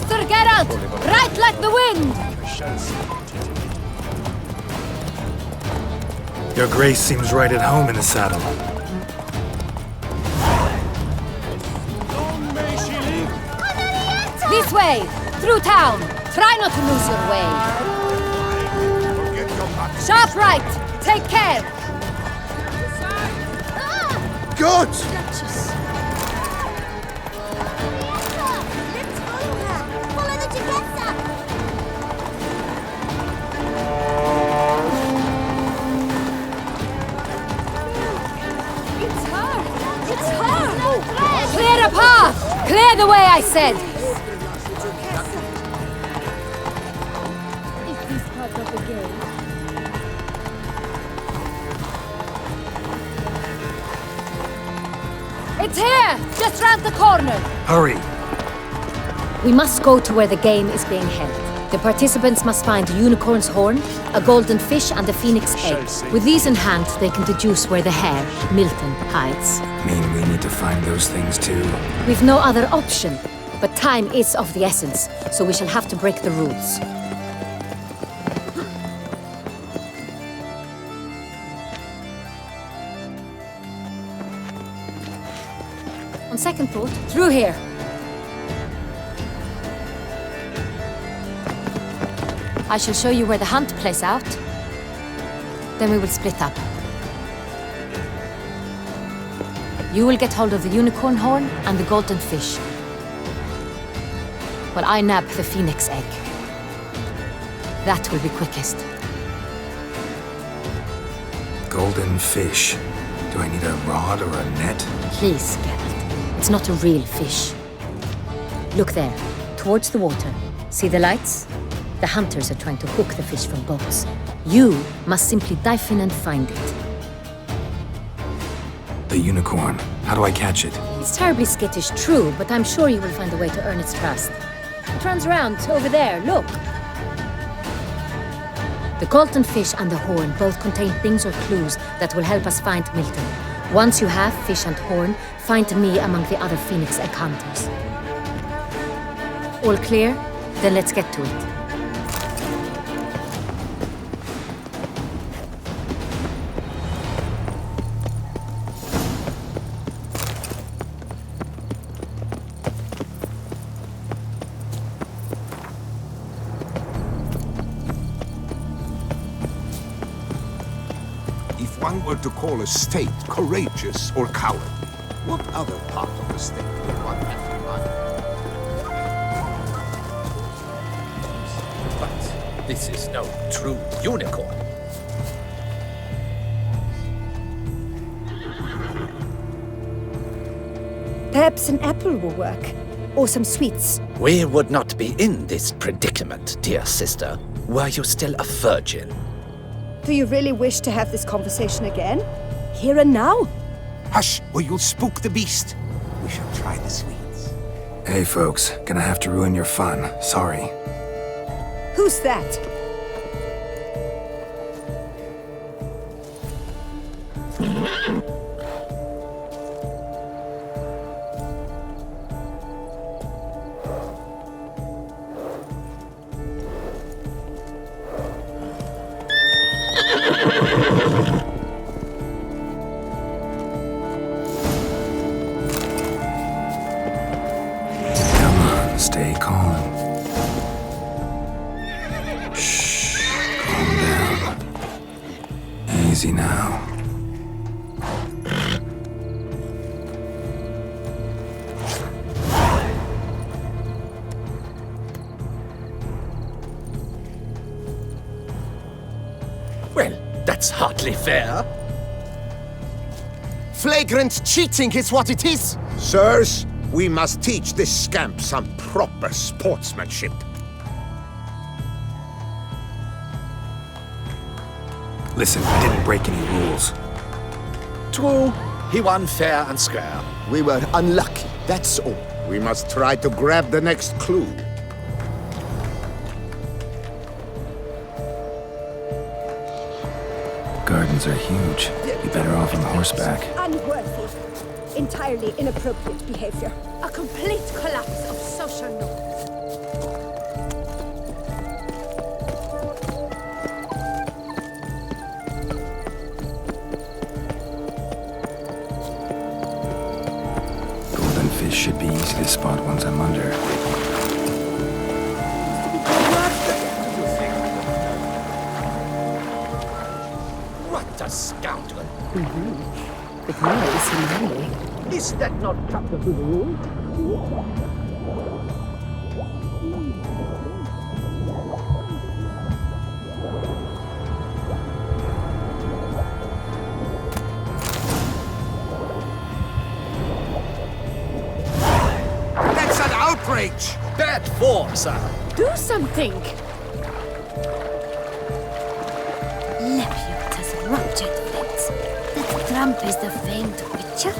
Faster, Geralt! Right like the wind! Your Grace seems right at home in the saddle. This way! Through town! Try not to lose your way! Sharp right! Take care! Good! Clear a path! Clear the way, I said! Is this part of the game? It's here! Just round the corner! Hurry! We must go to where the game is being held. The participants must find a unicorn's horn, a golden fish, and a phoenix egg. With these in hand, they can deduce where the hare, Milton, hides. Mean we need to find those things too? We've no other option, but time is of the essence, so we shall have to break the rules. On second thought, through here. I shall show you where the hunt plays out. Then we will split up. You will get hold of the unicorn horn and the golden fish, while I nab the phoenix egg. That will be quickest. Golden fish. Do I need a rod or a net? Please, Geralt. It's not a real fish. Look there, towards the water. See the lights? The hunters are trying to hook the fish from boats. You must simply dive in and find it. The unicorn. How do I catch it? It's terribly skittish, true, but I'm sure you will find a way to earn its trust. It runs around over there, look. The golden fish and the horn both contain things or clues that will help us find Milton. Once you have fish and horn, find me among the other phoenix egg hunters. All clear? Then let's get to it. If one were to call a state courageous or coward, what other part of the state would one have in mind? But this is no true unicorn. Perhaps an apple will work. Or some sweets. We would not be in this predicament, dear sister, were you still a virgin. Do you really wish to have this conversation again? Here and now? Hush, or you'll spook the beast. We shall try the sweets. Hey folks, gonna have to ruin your fun. Sorry. Who's that? Stay calm. Shh. Calm down. Easy now. Well, that's hardly fair. Flagrant cheating is what it is! Sirs, we must teach this scamp some proper sportsmanship. Listen, I didn't break any rules. True, he won fair and square. We were unlucky, that's all. We must try to grab the next clue. Gardens are huge. Be better off on horseback. Unworthy. Entirely inappropriate behavior. A complete collapse of social norms. easy to spot once I'm under. What a scoundrel! With me, is he lonely? Is that not proper to the rule? That's an outrage! Bad form, sir. Do something! Lepiutas ruptured flints. That Trump is the famed witcher.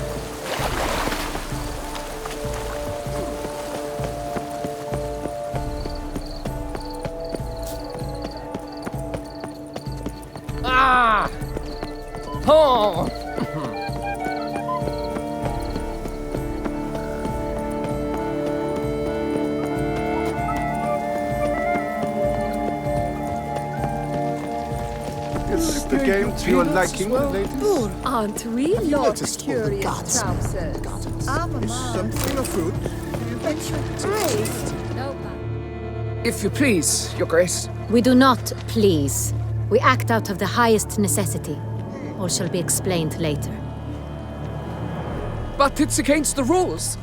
Ah! Oh! Is the game to your liking, ladies? Aren't we? Not curious trousers. I'm a man. Something afoot? If you please, Your Grace. We do not please. We act out of the highest necessity. All shall be explained later. But it's against the rules.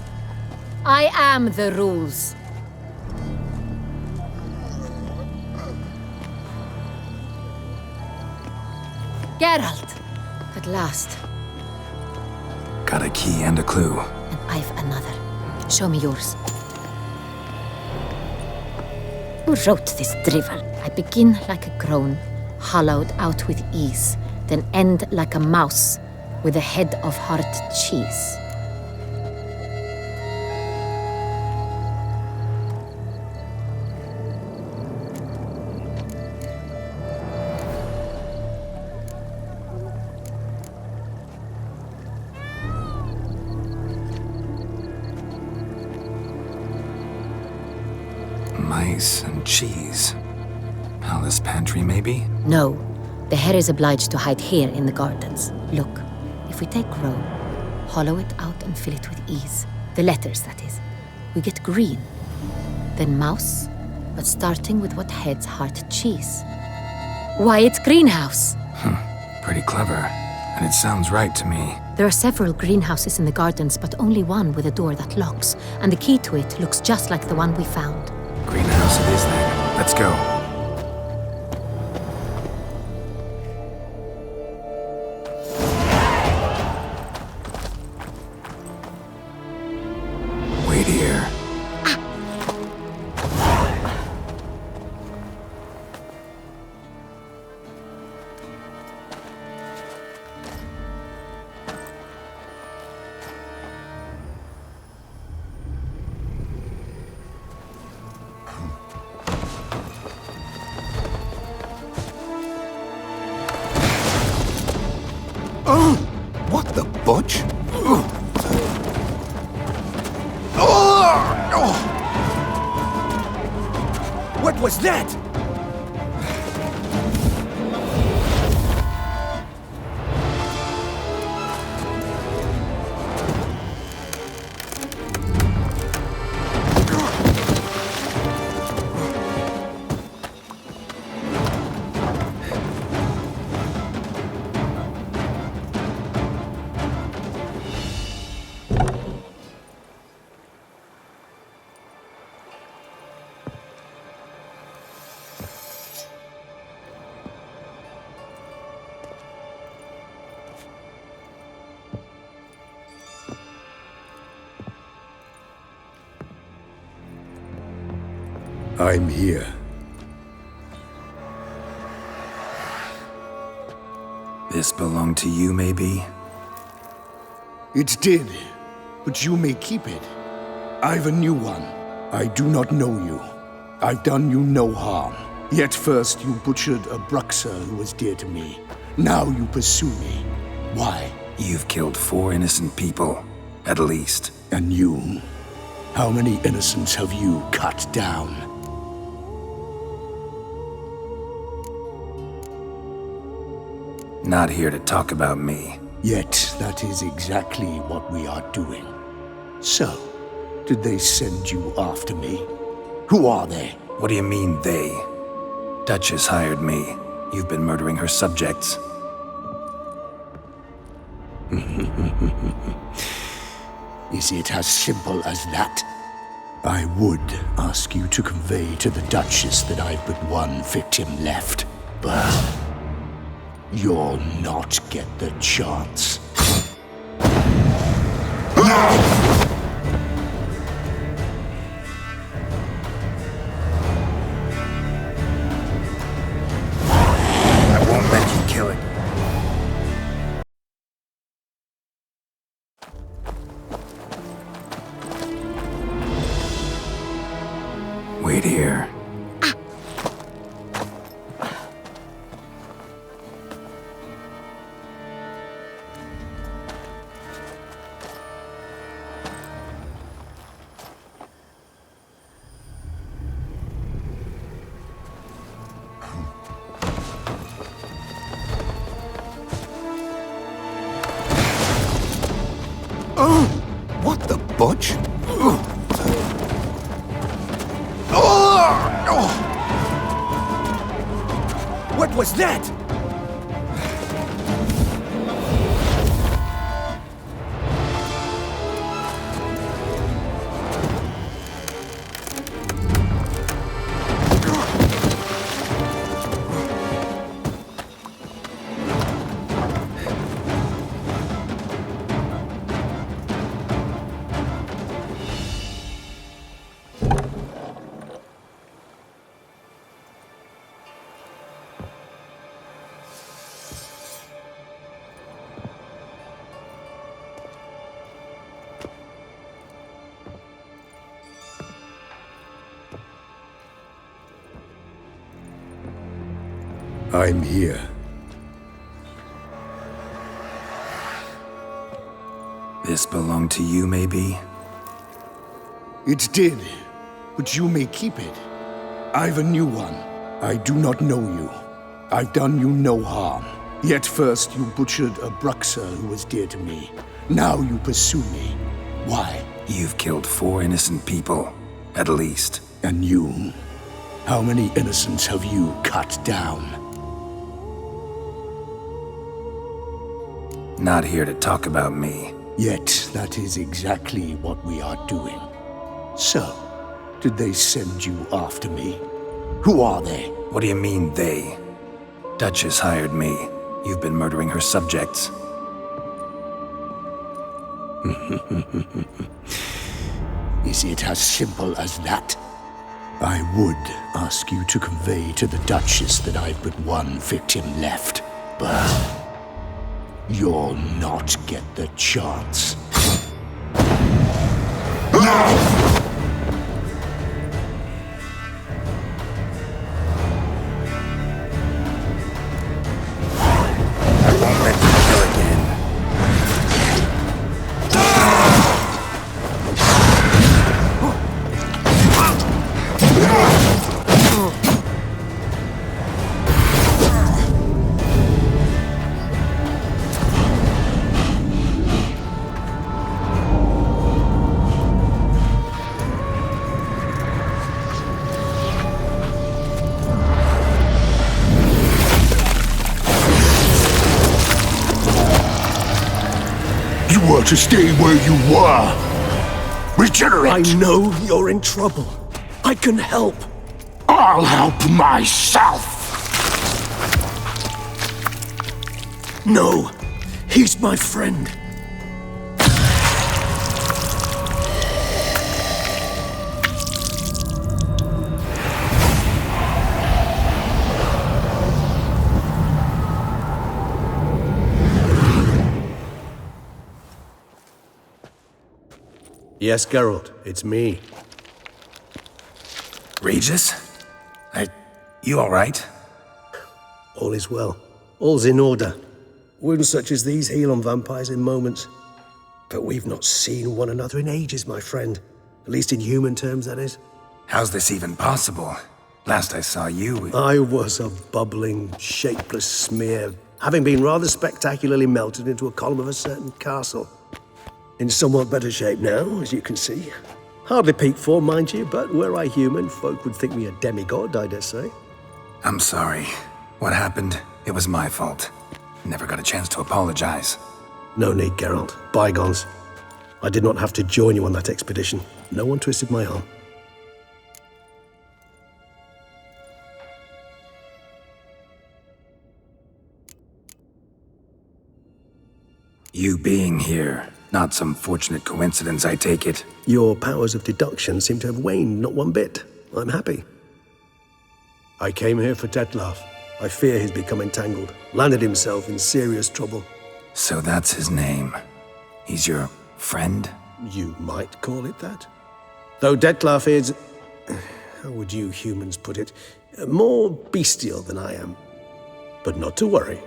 I am the rules. Geralt! At last. Got a key and a clue. And I've another. Show me yours. Who wrote this drivel? I begin like a crone, hollowed out with ease, then end like a mouse with a head of hard cheese. Mice and cheese. Palace pantry, maybe? No, the hare is obliged to hide here in the gardens. Look, if we take Rome, hollow it out and fill it with ease, the letters, that is, we get green. Then mouse, but starting with what heads heart cheese. Why, it's greenhouse! Pretty clever. And it sounds right to me. There are several greenhouses in the gardens, but only one with a door that locks, and the key to it looks just like the one we found. Greenhouse it is then. Let's go. Wait here. Oh! What the butch? Oh! What was that? I'm here. This belonged to you, maybe? It did, but you may keep it. I've a new one. I do not know you. I've done you no harm. Yet first you butchered a Bruxer who was dear to me. Now you pursue me. Why? You've killed 4 innocent people, at least. And you? How many innocents have you cut down? Not here to talk about me. Yet that is exactly what we are doing. So, Did they send you after me? Who are they? What do you mean, they? Duchess hired me. You've been murdering her subjects. Is it as simple as that? I would ask you to convey to the Duchess that I've but one victim left, but you'll not get the chance. I won't let you kill it. Wait here. What the butch? What was that? I'm here. This belonged to you, maybe? It did, but you may keep it. I've a new one. I do not know you. I've done you no harm. Yet first you butchered a Bruxer who was dear to me. Now you pursue me. Why? You've killed 4 innocent people, at least. And you? How many innocents have you cut down? Not here to talk about me. Yet that is exactly what we are doing. So, did they send you after me? Who are they? What do you mean, they? Duchess hired me. You've been murdering her subjects. Is it as simple as that? I would ask you to convey to the Duchess that I've but one victim left, but you'll not get the chance. I won't let you kill again. You were to stay where you were. Regenerate! I know you're in trouble. I can help. I'll help myself! No, he's my friend. Yes, Geralt, it's me. Regis? You alright? All is well. All's in order. Wounds such as these heal on vampires in moments. But we've not seen one another in ages, my friend. At least in human terms, that is. How's this even possible? Last I saw you... I was a bubbling, shapeless smear, having been rather spectacularly melted into a column of a certain castle. In somewhat better shape now, as you can see. Hardly peak form, mind you, but were I human, folk would think me a demigod, I dare say. I'm sorry. What happened, it was my fault. Never got a chance to apologize. No need, Geralt. Bygones. I did not have to join you on that expedition. No one twisted my arm. You being here, not some fortunate coincidence, I take it. Your powers of deduction seem to have waned not one bit. I'm happy. I came here for Detlef. I fear he's become entangled, landed himself in serious trouble. So that's his name. He's your friend? You might call it that. Though Detlef is, how would you humans put it, more bestial than I am. But not to worry,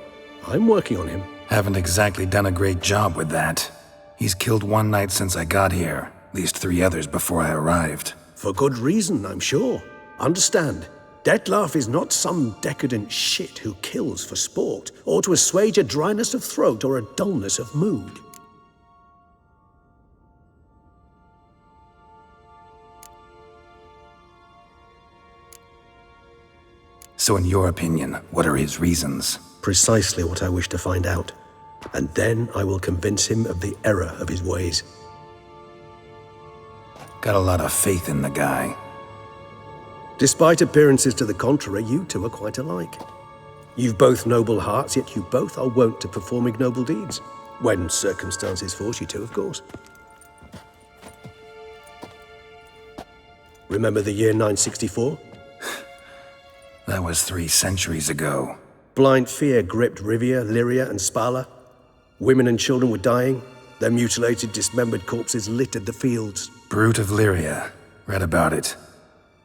I'm working on him. Haven't exactly done a great job with that. He's killed one knight since I got here, at least 3 others before I arrived. For good reason, I'm sure. Understand, Detlef is not some decadent shit who kills for sport, or to assuage a dryness of throat or a dullness of mood. So in your opinion, what are his reasons? Precisely what I wish to find out. And then I will convince him of the error of his ways. Got a lot of faith in the guy. Despite appearances to the contrary, you two are quite alike. You've both noble hearts, yet you both are wont to perform ignoble deeds. When circumstances force you to, of course. Remember the year 964? That was 3 centuries ago. Blind fear gripped Rivia, Lyria, and Spala. Women and children were dying. Their mutilated, dismembered corpses littered the fields. Brute of Lyria. Read about it.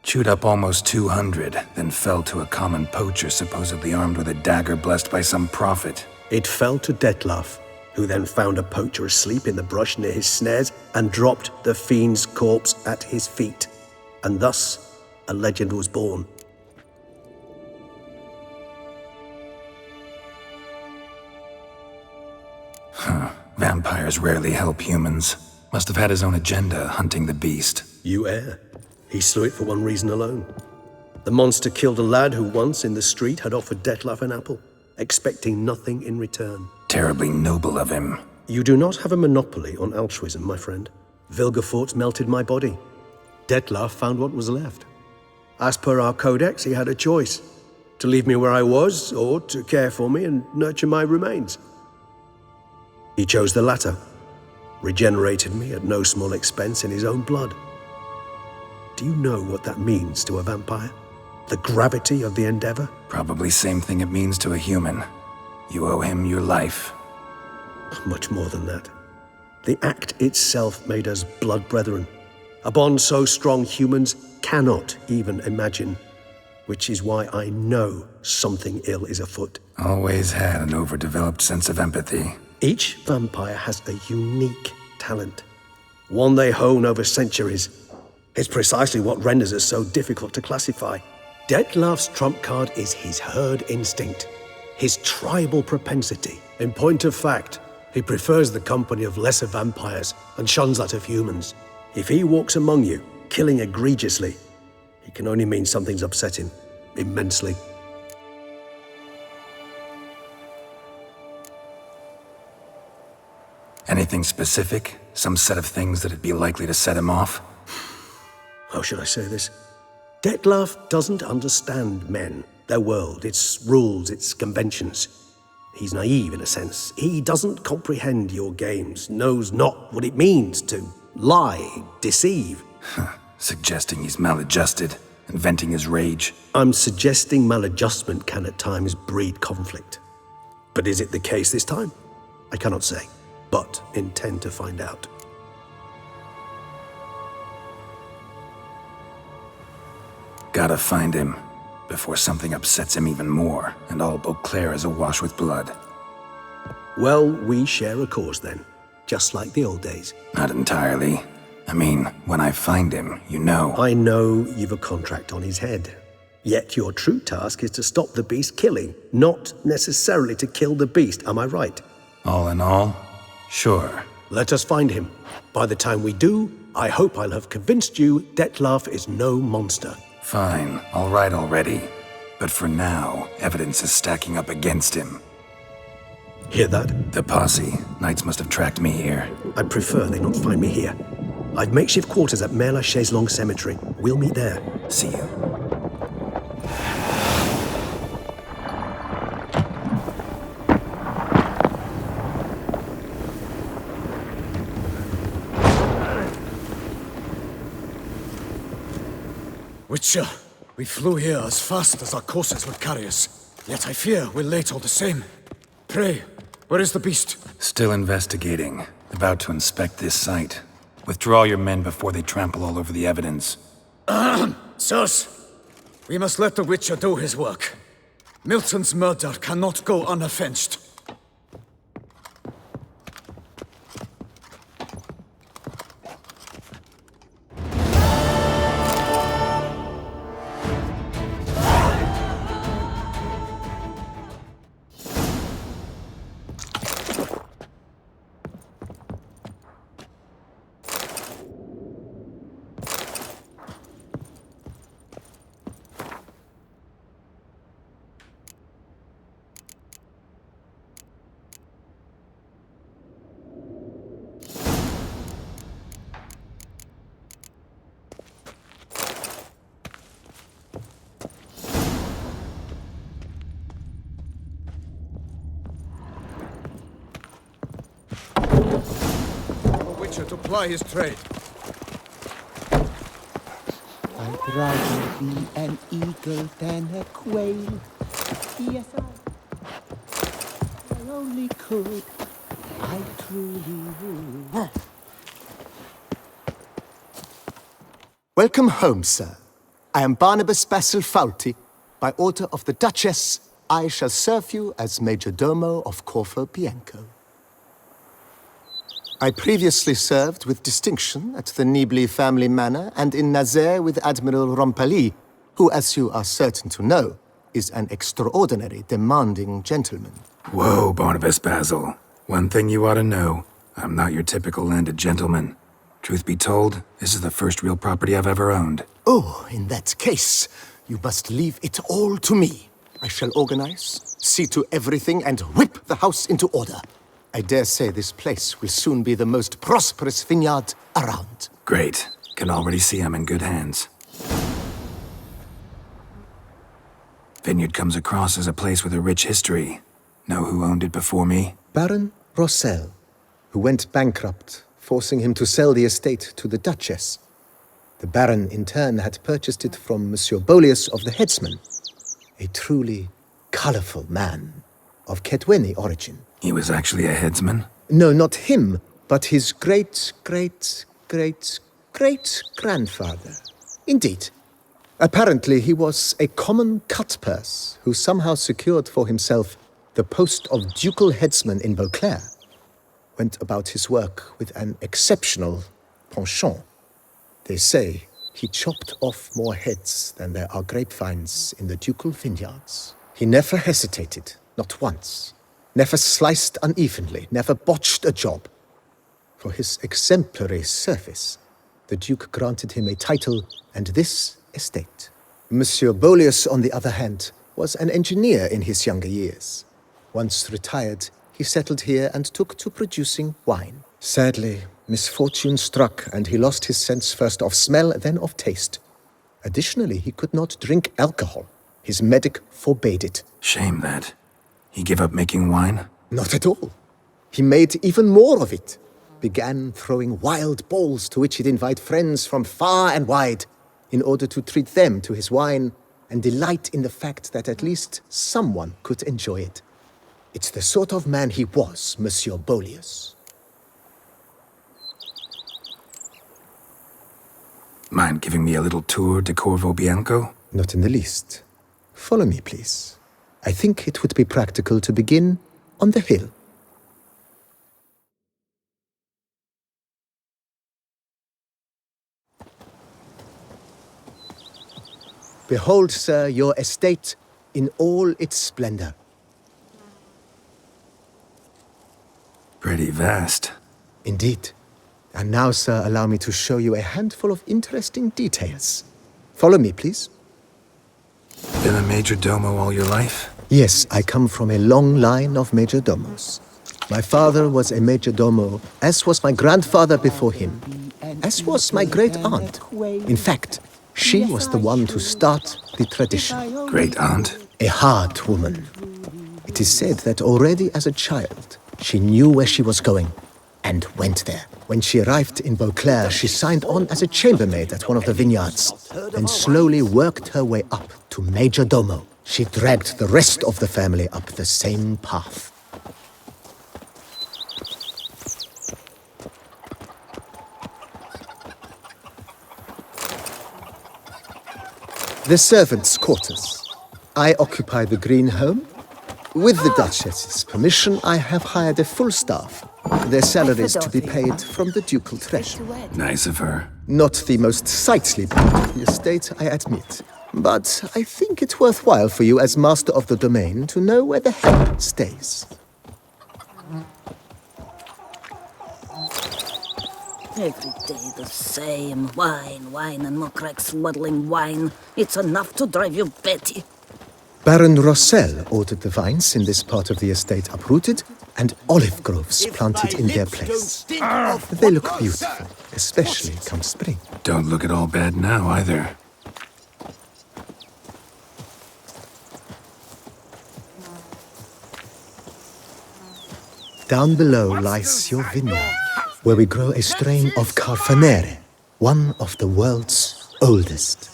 Chewed up almost 200, then fell to a common poacher supposedly armed with a dagger blessed by some prophet. It fell to Detlef, who then found a poacher asleep in the brush near his snares and dropped the fiend's corpse at his feet. And thus, a legend was born. Vampires rarely help humans. Must have had his own agenda, hunting the beast. You err. He slew it for one reason alone. The monster killed a lad who once, in the street, had offered Detlef an apple, expecting nothing in return. Terribly noble of him. You do not have a monopoly on altruism, my friend. Vilgefortz melted my body. Detlef found what was left. As per our codex, he had a choice. To leave me where I was, or to care for me and nurture my remains. He chose the latter, regenerated me at no small expense in his own blood. Do you know what that means to a vampire? The gravity of the endeavor? Probably same thing it means to a human. You owe him your life. Much more than that. The act itself made us blood brethren. A bond so strong humans cannot even imagine. Which is why I know something ill is afoot. Always had an overdeveloped sense of empathy. Each vampire has a unique talent, one they hone over centuries. It's precisely what renders us so difficult to classify. Detlef's trump card is his herd instinct, his tribal propensity. In point of fact, he prefers the company of lesser vampires and shuns that of humans. If he walks among you, killing egregiously, it can only mean something's upset him, immensely. Anything specific? Some set of things that'd be likely to set him off? How should I say this? Detlef doesn't understand men, their world, its rules, its conventions. He's naive in a sense. He doesn't comprehend your games, knows not what it means to lie, deceive. Suggesting he's maladjusted and venting his rage. I'm suggesting maladjustment can at times breed conflict. But is it the case this time? I cannot say, but intend to find out. Gotta find him before something upsets him even more and all Beauclair is awash with blood. Well, we share a cause then, just like the old days. Not entirely. I mean, when I find him, you know. I know you've a contract on his head. Yet your true task is to stop the beast killing, not necessarily to kill the beast, am I right? All in all, sure. Let us find him. By the time we do, I hope I'll have convinced you Detlef is no monster. Fine, all right already. But for now, evidence is stacking up against him. Hear that? The posse. Knights must have tracked me here. I'd prefer they not find me here. I've makeshift quarters at Mère Lachaise Long Cemetery. We'll meet there. See you. Witcher, we flew here as fast as our courses would carry us. Yet I fear we're late all the same. Pray, where is the beast? Still investigating. About to inspect this site. Withdraw your men before they trample all over the evidence. Sirs, we must let the Witcher do his work. Milton's murder cannot go unavenged. To ply his trade. I'd rather be an eagle than a quail. Yes, I only could. I truly would. Welcome home, sir. I am Barnabas Basil-Fawlty. By order of the Duchess, I shall serve you as Major Domo of Corvo Bianco. I previously served with distinction at the Nibli family manor and in Nazaire with Admiral Rompali, who, as you are certain to know, is an extraordinary demanding gentleman. Whoa, Barnabas Basil. One thing you ought to know. I'm not your typical landed gentleman. Truth be told, this is the first real property I've ever owned. Oh, in that case, you must leave it all to me. I shall organize, see to everything, and whip the house into order. I dare say this place will soon be the most prosperous vineyard around. Great. Can already see I'm in good hands. Vineyard comes across as a place with a rich history. Know who owned it before me? Baron Rossel, who went bankrupt, forcing him to sell the estate to the Duchess. The Baron, in turn, had purchased it from Monsieur Bolius of the Headsman, a truly colorful man of Ketweni origin. He was actually a headsman? No, not him, but his great-great-great-great-grandfather. Indeed. Apparently, he was a common cut-purse who somehow secured for himself the post of ducal headsman in Beauclair. Went about his work with an exceptional penchant. They say he chopped off more heads than there are grapevines in the ducal vineyards. He never hesitated, not once. Never sliced unevenly, never botched a job. For his exemplary service, the Duke granted him a title and this estate. Monsieur Bolius, on the other hand, was an engineer in his younger years. Once retired, he settled here and took to producing wine. Sadly, misfortune struck and he lost his sense first of smell, then of taste. Additionally, he could not drink alcohol. His medic forbade it. Shame that. He gave up making wine? Not at all. He made even more of it. Began throwing wild balls to which he'd invite friends from far and wide in order to treat them to his wine and delight in the fact that at least someone could enjoy it. It's the sort of man he was, Monsieur Bolius. Mind giving me a little tour de Corvo Bianco? Not in the least. Follow me, please. I think it would be practical to begin on the hill. Behold, sir, your estate in all its splendor. Pretty vast. Indeed. And now, sir, allow me to show you a handful of interesting details. Follow me, please. Been a major domo all your life? Yes, I come from a long line of major domos. My father was a major domo, as was my grandfather before him, as was my great aunt. In fact, she was the one to start the tradition. Great aunt? A hard woman. It is said that already as a child, she knew where she was going and went there. When she arrived in Beauclair, she signed on as a chambermaid at one of the vineyards, and slowly worked her way up to major domo. She dragged the rest of the family up the same path. The servants' quarters. I occupy the green home. With the Duchess's permission, I have hired a full staff. Their salaries to be paid from the ducal treasure. Nice of her. Not the most sightly part of the estate, I admit. But I think it worthwhile for you as master of the domain to know where the head stays. Every day the same. Wine, and more cracks muddling wine. It's enough to drive you batty. Baron Rossel ordered the vines in this part of the estate uprooted and olive groves planted in their place. They look beautiful, especially come spring. Don't look at all bad now, either. Down below lies your vineyard, where we grow a strain of Carfanere, one of the world's oldest.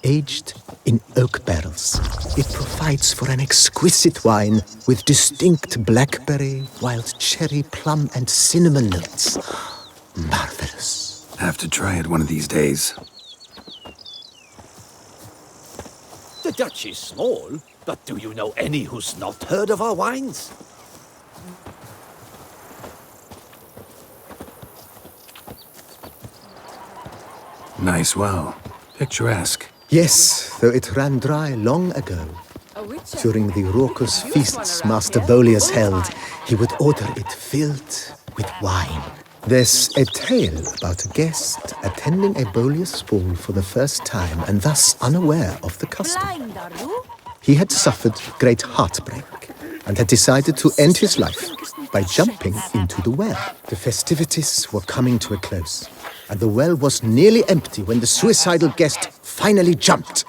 Aged in oak barrels, it provides for an exquisite wine with distinct blackberry, wild cherry, plum, and cinnamon notes. Marvelous. Have to try it one of these days. The Dutch is small, but do you know any who's not heard of our wines? Nice well. Picturesque. Yes, though it ran dry long ago. During the raucous feasts Master Bolius held, he would order it filled with wine. There's a tale about a guest attending a Bolius ball for the first time and thus unaware of the custom. He had suffered great heartbreak and had decided to end his life by jumping into the well. The festivities were coming to a close, and the well was nearly empty when the suicidal guest finally jumped.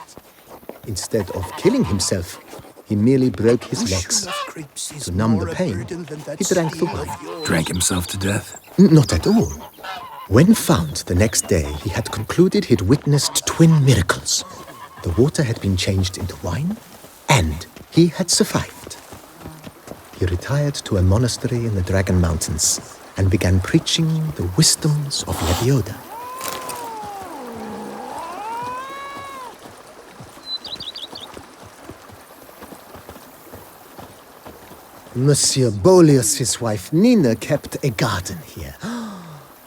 Instead of killing himself, he merely broke his legs. To numb the pain, he drank the wine. Drank himself to death? Not at all. When found the next day, he had concluded he'd witnessed twin miracles. The water had been changed into wine, and he had survived. He retired to a monastery in the Dragon Mountains and began preaching the wisdoms of Lebioda. Monsieur Bolius' wife Nina kept a garden here.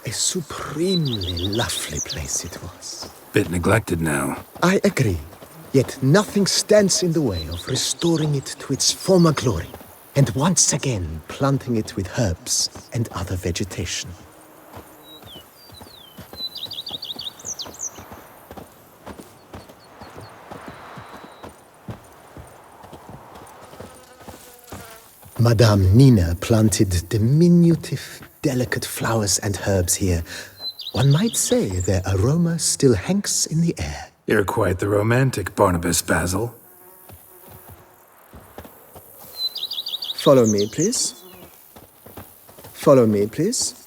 A supremely lovely place it was. Bit neglected now. I agree. Yet nothing stands in the way of restoring it to its former glory, and once again planting it with herbs and other vegetation. Madame Nina planted diminutive, delicate flowers and herbs here. One might say their aroma still hangs in the air. You're quite the romantic, Barnabas Basil. Follow me, please. Follow me, please.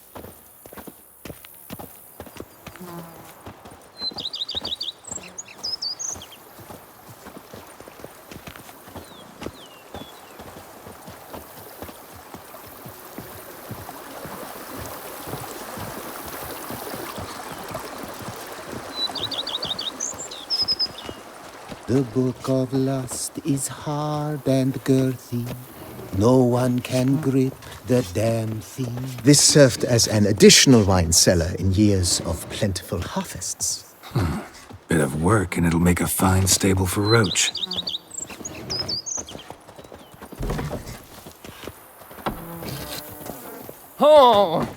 The book of lust is hard and girthy. No one can grip the damn thing. This served as an additional wine cellar in years of plentiful harvests. Bit of work, and it'll make a fine stable for Roach. Oh!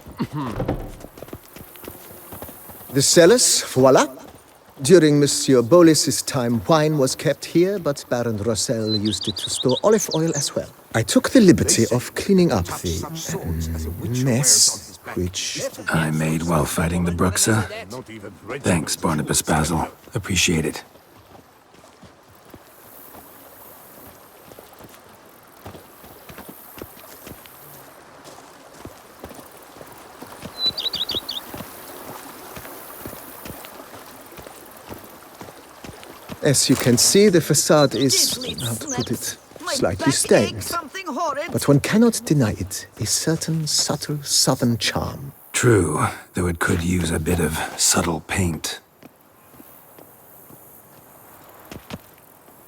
The cellars, voila. During Monsieur Bolis's time, wine was kept here, but Baron Rossel used it to store olive oil as well. I took the liberty of cleaning up the mess, which I made while fighting the Bruxa. Thanks, Barnabas Basil. Appreciate it. As you can see, the facade is, how to put it, slightly stained. But one cannot deny it, a certain subtle southern charm. True, though it could use a bit of subtle paint.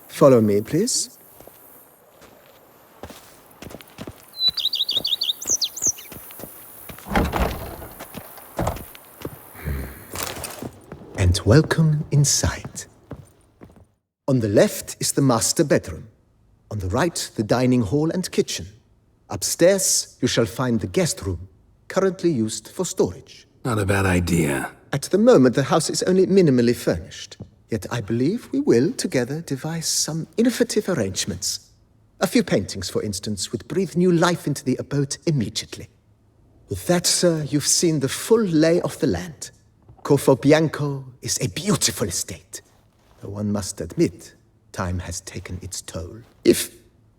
Follow me, please. And welcome inside. On the left is the master bedroom. On the right, the dining hall and kitchen. Upstairs, you shall find the guest room, currently used for storage. Not a bad idea. At the moment, the house is only minimally furnished. Yet I believe we will, together, devise some innovative arrangements. A few paintings, for instance, would breathe new life into the abode immediately. With that, sir, you've seen the full lay of the land. Corfo Bianco is a beautiful estate. Though one must admit, time has taken its toll.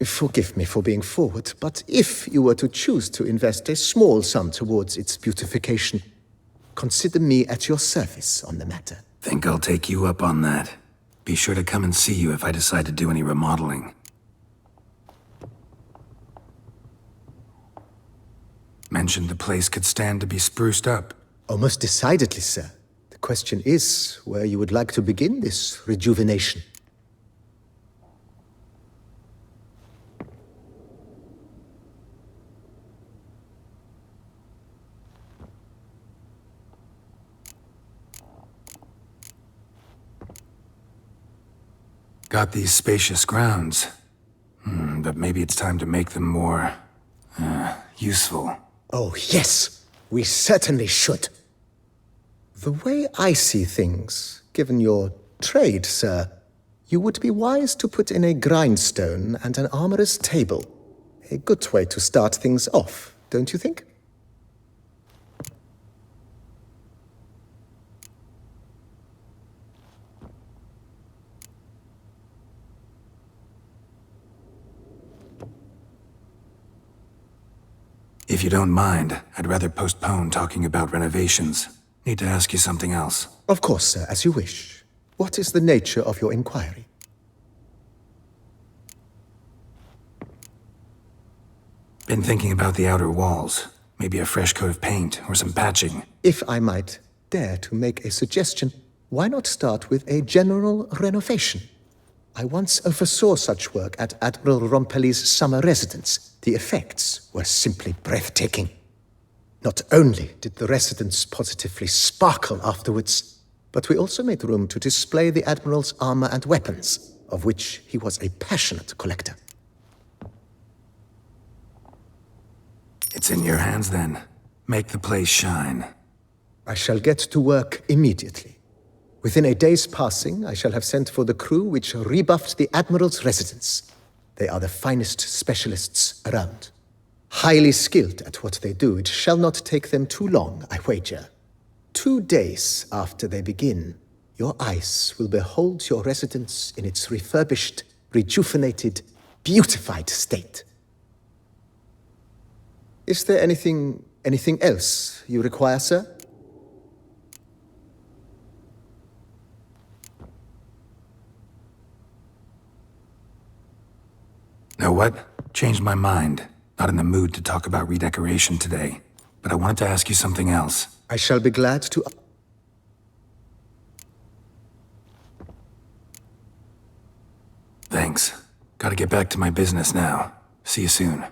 Forgive me for being forward, but if you were to choose to invest a small sum towards its beautification, consider me at your service on the matter. Think I'll take you up on that. Be sure to come and see you if I decide to do any remodeling. Mentioned the place could stand to be spruced up. Oh, most decidedly, sir. The question is where you would like to begin this rejuvenation. Got these spacious grounds. But maybe it's time to make them more, useful. Oh, yes. We certainly should. The way I see things, given your trade, sir, you would be wise to put in a grindstone and an armorer's table. A good way to start things off, don't you think? If you don't mind, I'd rather postpone talking about renovations. Need to ask you something else. Of course, sir, as you wish. What is the nature of your inquiry? Been thinking about the outer walls. Maybe a fresh coat of paint or some patching. If I might dare to make a suggestion, why not start with a general renovation? I once oversaw such work at Admiral Rompelli's summer residence. The effects were simply breathtaking. Not only did the residence positively sparkle afterwards, but we also made room to display the Admiral's armor and weapons, of which he was a passionate collector. It's in your hands then. Make the place shine. I shall get to work immediately. Within a day's passing, I shall have sent for the crew which rebuffed the Admiral's residence. They are the finest specialists around. Highly skilled at what they do, it shall not take them too long, I wager. 2 days after they begin, your eyes will behold your residence in its refurbished, rejuvenated, beautified state. Is there anything else you require, sir? Know what? Changed my mind. Not in the mood to talk about redecoration today. But I wanted to ask you something else. I shall be glad to... Thanks. Gotta get back to my business now. See you soon.